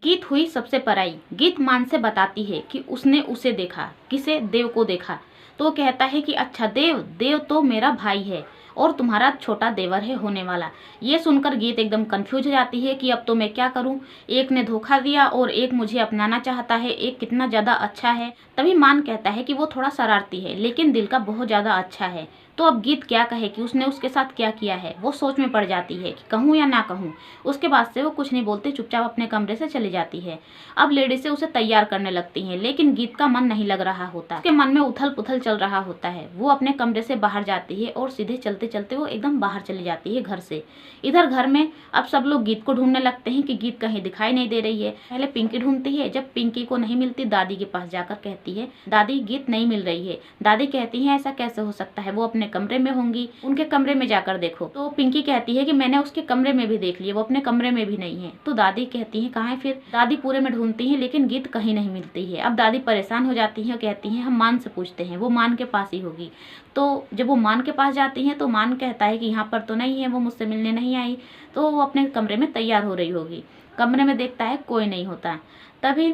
गीत हुई सबसे पराई। गीत मान से बताती है कि उसने उसे देखा। किसे? देव को देखा। तो वो कहता है कि अच्छा देव, देव तो मेरा भाई है और तुम्हारा छोटा देवर है होने वाला। ये सुनकर गीत एकदम कंफ्यूज हो जाती है कि अब तो मैं क्या करूं। एक ने धोखा दिया और एक मुझे अपनाना चाहता है, एक कितना ज़्यादा अच्छा है। तभी मान कहता है कि वो थोड़ा शरारती है लेकिन दिल का बहुत ज़्यादा अच्छा है। तो अब गीत क्या कहे कि उसने उसके साथ क्या किया है। वो सोच में पड़ जाती है कि कहूँ या ना कहूँ। उसके बाद से वो कुछ नहीं बोलती, चुपचाप अपने कमरे से चली जाती है। अब लेडीज़ें उसे तैयार करने लगती हैं लेकिन गीत का मन नहीं लग रहा होता। उसके मन में उथल पुथल चल रहा होता है। वो अपने कमरे से बाहर जाती है और सीधे चलते चलते वो एकदम बाहर चली जाती है घर से। इधर घर में अब सब लोग गीत को ढूंढने लगते हैं कि गीत कहीं दिखाई नहीं दे रही है। पहले पिंकी ढूंढती है। जब पिंकी को नहीं मिलती, दादी के पास जाकर कहती है दादी गीत नहीं मिल रही है। दादी कहती है ऐसा कैसे हो सकता है, वो अपने कमरे में होंगी, उनके कमरे में जाकर देखो। तो पिंकी कहती है कि मैंने उसके कमरे में भी देख लिया, वो अपने कमरे में भी नहीं है। तो दादी कहती है कहाँ है फिर? दादी पूरे में ढूंढती है लेकिन गीत कहीं नहीं मिलती है। अब दादी परेशान हो जाती है और कहती है हम मान से पूछते हैं, वो मान के पास ही होगी। तो जब वो मान के पास जाती हैं तो मान कहता है कि यहाँ पर तो नहीं है, वो मुझसे मिलने नहीं आई। तो वो अपने कमरे में तैयार हो रही होगी। कमरे में देखता है कोई नहीं होता। तभी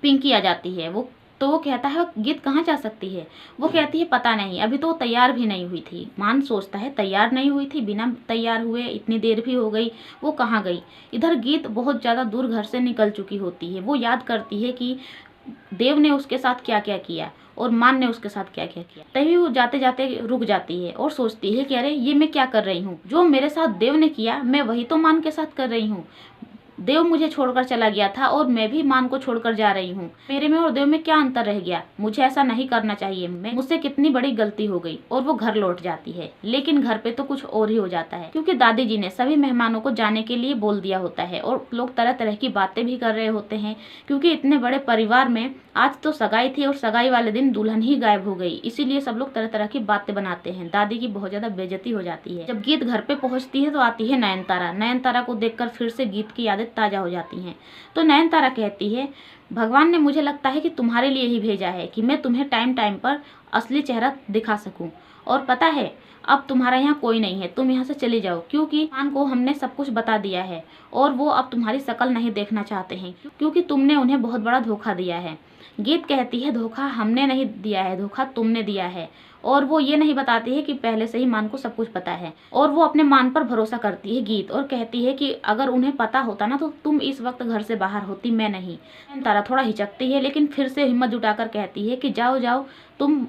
पिंकी आ जाती है। वो कहता है गीत कहाँ जा सकती है? वो कहती है पता नहीं, अभी तो वो तैयार भी नहीं हुई थी। मान सोचता है तैयार नहीं हुई थी, बिना तैयार हुए इतनी देर भी हो गई, वो कहाँ गई? इधर गीत बहुत ज़्यादा दूर घर से निकल चुकी होती है। वो याद करती है कि देव ने उसके साथ क्या क्या किया और मान ने उसके साथ क्या क्या किया। तभी वो जाते जाते रुक जाती है और सोचती है कि अरे ये मैं क्या कर रही हूँ, जो मेरे साथ देव ने किया मैं वही तो मान के साथ कर रही हूँ। देव मुझे छोड़कर चला गया था और मैं भी मान को छोड़कर जा रही हूँ। मेरे में और देव में क्या अंतर रह गया? मुझे ऐसा नहीं करना चाहिए, मुझसे कितनी बड़ी गलती हो गई। और वो घर लौट जाती है लेकिन घर पे तो कुछ और ही हो जाता है क्योंकि दादी जी ने सभी मेहमानों को जाने के लिए बोल दिया होता है और लोग तरह तरह की बातें भी कर रहे होते हैं क्योंकि इतने बड़े परिवार में आज तो सगाई थी और सगाई वाले दिन दुल्हन ही गायब हो गई। इसीलिए सब लोग तरह तरह की बातें बनाते हैं। दादी की बहुत ज्यादा बेइज्जती हो जाती है। जब गीत घर पे पहुंचती है तो आती है नयनतारा। नयनतारा को देखकर फिर से गीत की यादें ताजा हो जाती हैं। तो नयनतारा कहती है भगवान ने मुझे लगता है कि तुम्हारे लिए ही भेजा है कि मैं तुम्हें टाइम टाइम पर असली चेहरा दिखा सकूं। और पता है अब तुम्हारा यहाँ कोई नहीं है, तुम यहाँ से चले जाओ क्योंकि मान को हमने सब कुछ बता दिया है और वो अब तुम्हारी शक्ल नहीं देखना चाहते हैं क्योंकि तुमने उन्हें बहुत बड़ा धोखा दिया है। गीत कहती है धोखा हमने नहीं दिया है, धोखा तुमने दिया है। और वो ये नहीं बताती है कि पहले से ही मान को सब कुछ पता है और वो अपने मान पर भरोसा करती है गीत और कहती है कि अगर उन्हें पता होता ना तो तुम इस वक्त घर से बाहर होती, मैं नहीं। तारा थोड़ा हिचकती है लेकिन फिर से हिम्मत जुटाकर कहती है कि जाओ जाओ, तुम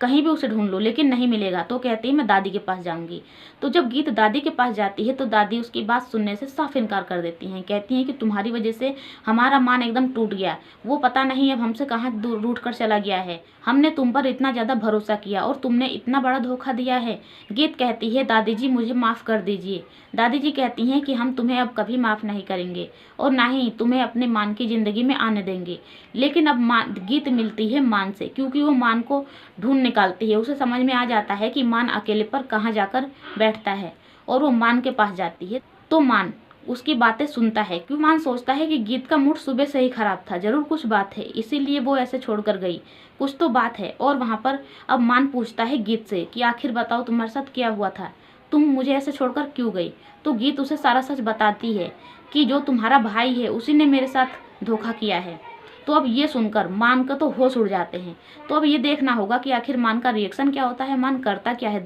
कहीं भी उसे ढूंढ लो लेकिन नहीं मिलेगा। तो कहती है मैं दादी के पास जाऊंगी। तो जब गीत दादी के पास जाती है तो दादी उसकी बात सुनने से साफ इनकार कर देती हैं। कहती हैं कि तुम्हारी वजह से हमारा मान एकदम टूट गया, वो पता नहीं अब हमसे कहाँ दूर रूठ कर चला गया है। हमने तुम पर इतना ज़्यादा भरोसा किया और तुमने इतना बड़ा धोखा दिया है। गीत कहती है दादी जी मुझे माफ़ कर दीजिए। दादी जी कहती हैं कि हम तुम्हें अब कभी माफ़ नहीं करेंगे और ना ही तुम्हें अपने मान की ज़िंदगी में आने देंगे। लेकिन अब गीत मिलती है मान से क्योंकि वो मान को ढूंढ निकालती है। उसे समझ में आ जाता है कि मान अकेले पर कहाँ जाकर बैठता है और वो मान के पास जाती है। तो मान उसकी बातें सुनता है क्यों मान सोचता है कि गीत का मूड सुबह से ही खराब था, जरूर कुछ बात है इसीलिए वो ऐसे छोड़कर गई, कुछ तो बात है। और वहाँ पर अब मान पूछता है गीत से कि आखिर बताओ तुम्हारे साथ क्या हुआ था, तुम मुझे ऐसे छोड़कर क्यों गई? तो गीत उसे सारा सच बताती है कि जो तुम्हारा भाई है उसी ने मेरे साथ धोखा किया है। तो अब ये सुनकर मान का तो होश उड़ जाते हैं। तो अब ये देखना होगा कि आखिर मान का रिएक्शन क्या होता है, मान करता क्या है।